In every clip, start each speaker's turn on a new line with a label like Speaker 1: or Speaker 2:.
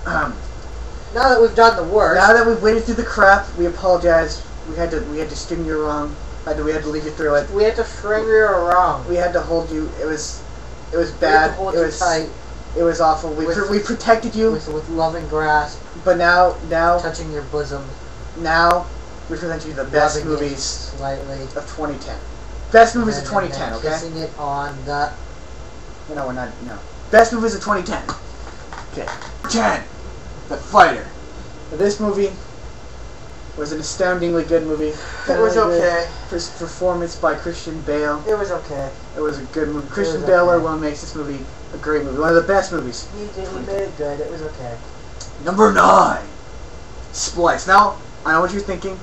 Speaker 1: Now that we've done the work.
Speaker 2: Now that we've waded through the crap, we apologize. We had to string you wrong. We had to lead you through it.
Speaker 1: We had to string you wrong.
Speaker 2: We had to hold you. It was bad.
Speaker 1: We had to hold you tight.
Speaker 2: It was awful. We protected you
Speaker 1: with loving grasp.
Speaker 2: But now
Speaker 1: touching your bosom.
Speaker 2: Now we present you the best movies
Speaker 1: slightly
Speaker 2: of 2010. Best movies of 2010. Okay.
Speaker 1: Kissing it on the.
Speaker 2: No, we're not. No. Best movies of 2010. Okay. 10. The Fighter. This movie was an astoundingly good movie.
Speaker 1: It was okay.
Speaker 2: Performance by Christian Bale.
Speaker 1: It was okay.
Speaker 2: It was a good movie. Christian Bale alone makes this movie a great movie. One of the best movies.
Speaker 1: He made it good. It was okay.
Speaker 2: Number 9. Splice. Now, I know what you're thinking.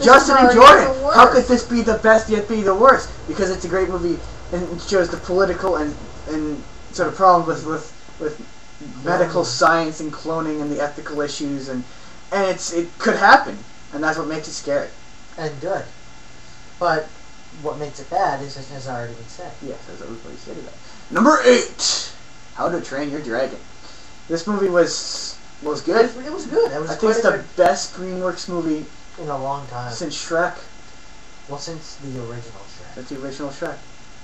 Speaker 2: Justin and Jordan, how could this be the best yet be the worst? Because it's a great movie and it shows the political and sort of problems with medical science and cloning and the ethical issues and it could happen, and that's what makes it scary.
Speaker 1: And good. But what makes it bad is, as has already been said.
Speaker 2: Yes, as everybody said that. Number 8. How to Train Your Dragon. This movie was good.
Speaker 1: It was good.
Speaker 2: I think it's the best DreamWorks movie
Speaker 1: in a long time.
Speaker 2: Since Shrek.
Speaker 1: Well, since the original Shrek.
Speaker 2: Since the original Shrek.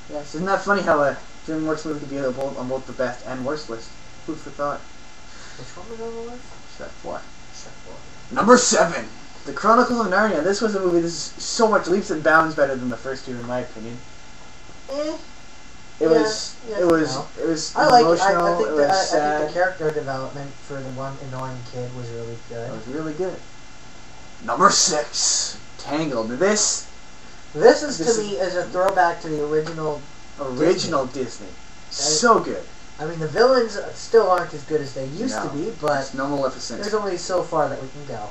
Speaker 2: Yes. Isn't that funny how a DreamWorks movie could be on both the best and worst list? Food for thought.
Speaker 1: Which one was on the list?
Speaker 2: Shrek 4. Number 7. The Chronicles of Narnia. This was a movie that is so much leaps and bounds better than the first two, in my opinion. It was emotional.
Speaker 1: I think the character development for the one annoying kid was really good.
Speaker 2: It was really good. Number 6. Tangled. This is
Speaker 1: to me is a throwback to the original
Speaker 2: Disney. So good.
Speaker 1: I mean, the villains still aren't as good as they used to be, but
Speaker 2: no Maleficent.
Speaker 1: There's only so far that we can go.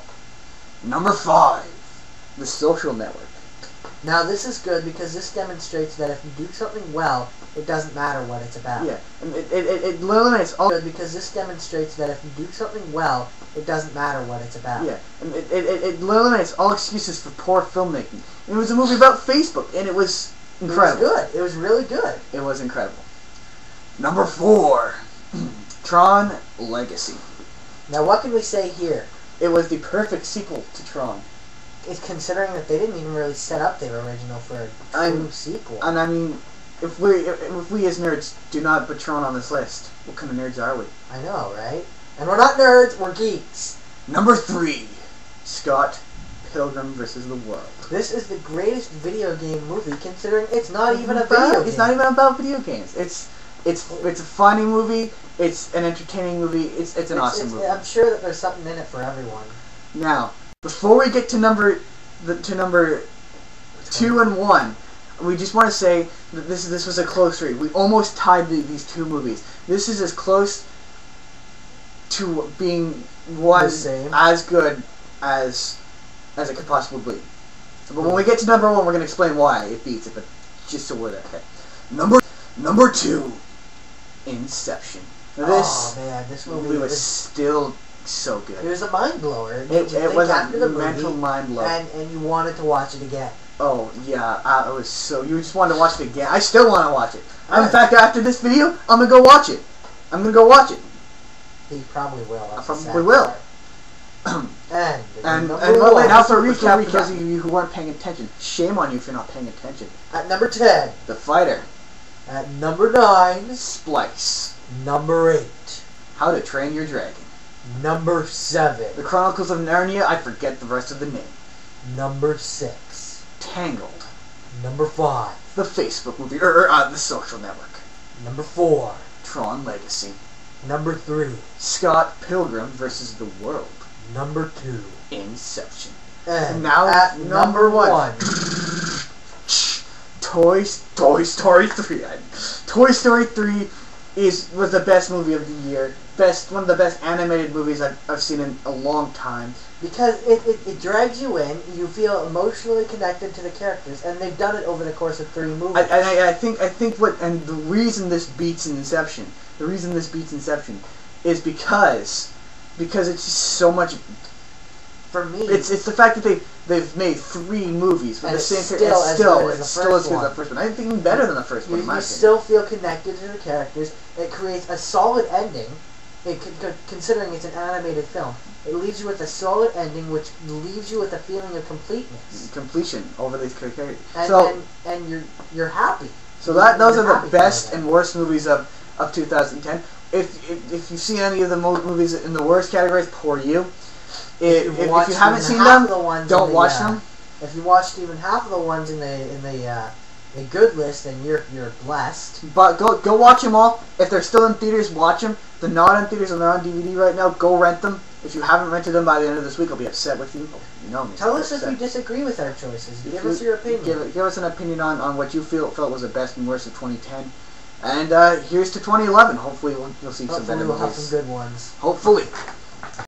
Speaker 2: Number 5. The Social Network.
Speaker 1: Now, this is good because this demonstrates that if you do something well, it doesn't matter what it's about.
Speaker 2: Yeah, and it eliminates all.
Speaker 1: Good because this demonstrates that if you do something well, it doesn't matter what it's about.
Speaker 2: Yeah, and it eliminates all excuses for poor filmmaking. And it was a movie about Facebook, and it was incredible.
Speaker 1: It was good. It was really good.
Speaker 2: It was incredible. Number 4. Tron Legacy.
Speaker 1: Now, what can we say here?
Speaker 2: It was the perfect sequel to Tron.
Speaker 1: It's considering that they didn't even really set up the original for a true sequel.
Speaker 2: And I mean, if we as nerds do not put Tron on this list, what kind of nerds are we?
Speaker 1: I know, right? And we're not nerds, we're geeks.
Speaker 2: Number 3. Scott Pilgrim vs. the World.
Speaker 1: This is the greatest video game movie, considering it's not even a video game.
Speaker 2: It's not even about video games. It's a funny movie. It's an entertaining movie. It's an awesome movie.
Speaker 1: I'm sure that there's something in it for everyone.
Speaker 2: Now, before we get to number 2 and 1, we just want to say that this was a close read. We almost tied these two movies. This is as close to being as good as it could possibly be. So, but when we get to number 1, we're going to explain why it beats it. But just so we're there, okay. Number 2, Inception. Now
Speaker 1: this movie
Speaker 2: was still so good.
Speaker 1: It was a mind blower.
Speaker 2: It was a mental mind blower,
Speaker 1: and you wanted to watch it again.
Speaker 2: Oh yeah, it was so. You just wanted to watch it again. I still want to watch it. In fact, after this video, I'm gonna go watch it.
Speaker 1: He probably will.
Speaker 2: I probably will.
Speaker 1: and
Speaker 2: now for a recap, for those of you who weren't paying attention, shame on you if you're not paying attention.
Speaker 1: At number 10,
Speaker 2: The Fighter.
Speaker 1: At number 9,
Speaker 2: Splice.
Speaker 1: Number 8,
Speaker 2: How to Train Your Dragon.
Speaker 1: Number 7,
Speaker 2: The Chronicles of Narnia. I forget the rest of the name.
Speaker 1: Number 6,
Speaker 2: Tangled.
Speaker 1: Number 5,
Speaker 2: The Facebook movie, The Social Network.
Speaker 1: Number 4,
Speaker 2: Tron Legacy.
Speaker 1: Number 3,
Speaker 2: Scott Pilgrim vs. the World.
Speaker 1: Number 2,
Speaker 2: Inception.
Speaker 1: And
Speaker 2: now
Speaker 1: at number 1,
Speaker 2: Toy Story 3. Toy Story 3 was the best movie of the year. One of the best animated movies I've seen in a long time.
Speaker 1: Because it drags you in, you feel emotionally connected to the characters, and they've done it over the course of 3 movies.
Speaker 2: I think the reason this beats Inception, is because it's just so much.
Speaker 1: For me,
Speaker 2: it's the fact that they've made 3 movies with the same character. It's still as good as the first one. I think even better than the first one.
Speaker 1: You still feel connected to the characters. It creates a solid ending. considering it's an animated film. It leaves you with a solid ending, which leaves you with a feeling of completeness.
Speaker 2: Completion over these characters.
Speaker 1: And you're happy.
Speaker 2: So those are the best and worst movies of 2010. If you've seen any of the movies in the worst categories, poor you. If you haven't seen them, don't watch them.
Speaker 1: If you watched even half of the ones in the good list, then you're blessed.
Speaker 2: But go watch them all. If they're still in theaters, watch them. If they're not in theaters and they're on DVD right now, go rent them. If you haven't rented them by the end of this week, I'll be upset with you. You know me.
Speaker 1: Tell us if you disagree with our choices. Give us your opinion.
Speaker 2: Give us an opinion on what you felt was the best and worst of 2010. And here's to 2011. Hopefully you'll see some better movies.
Speaker 1: Hopefully we'll have some good ones.
Speaker 2: Hopefully.